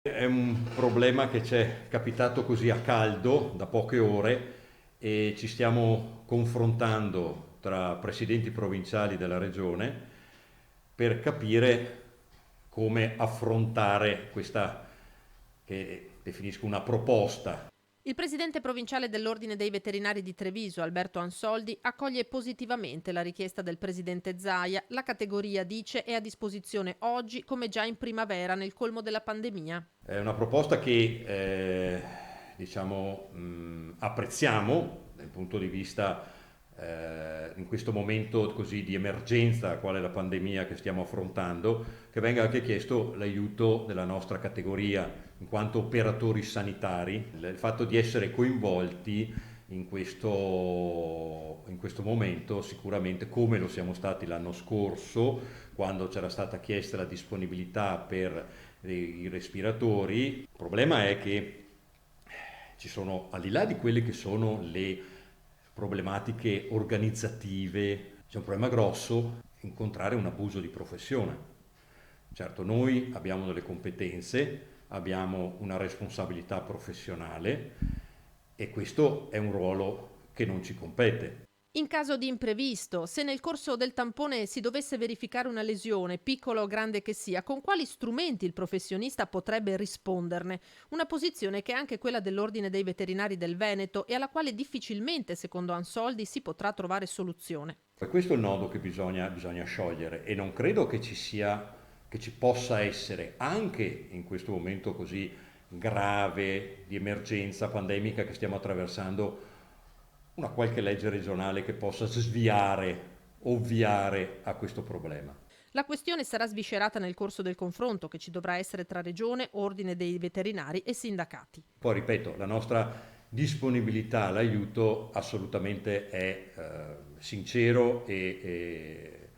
È un problema che ci è capitato così a caldo da poche ore e ci stiamo confrontando tra presidenti provinciali della regione per capire come affrontare questa, che definisco una proposta. Il presidente provinciale dell'Ordine dei Veterinari di Treviso, Alberto Ansoldi, accoglie positivamente la richiesta del presidente Zaia. La categoria, dice, è a disposizione oggi come già in primavera nel colmo della pandemia. È una proposta che apprezziamo dal punto di vista in questo momento così di emergenza, quale è la pandemia che stiamo affrontando, che venga anche chiesto l'aiuto della nostra categoria in quanto operatori sanitari, il fatto di essere coinvolti in questo momento sicuramente come lo siamo stati l'anno scorso quando c'era stata chiesta la disponibilità per i respiratori. Il problema è che ci sono, al di là di quelle che sono le problematiche organizzative, c'è un problema grosso incontrare un abuso di professione. Certo, noi abbiamo delle competenze, abbiamo una responsabilità professionale e questo è un ruolo che non ci compete. In caso di imprevisto, se nel corso del tampone si dovesse verificare una lesione, piccola o grande che sia, con quali strumenti il professionista potrebbe risponderne? Una posizione che è anche quella dell'Ordine dei Veterinari del Veneto e alla quale difficilmente, secondo Ansoldi, si potrà trovare soluzione. E questo è il nodo che bisogna sciogliere e non credo che ci possa essere, anche in questo momento così grave di emergenza pandemica che stiamo attraversando, una qualche legge regionale che possa sviare, ovviare a questo problema. La questione sarà sviscerata nel corso del confronto che ci dovrà essere tra Regione, Ordine dei Veterinari e sindacati. Poi ripeto, la nostra disponibilità all'aiuto assolutamente è sincero e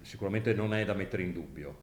sicuramente non è da mettere in dubbio.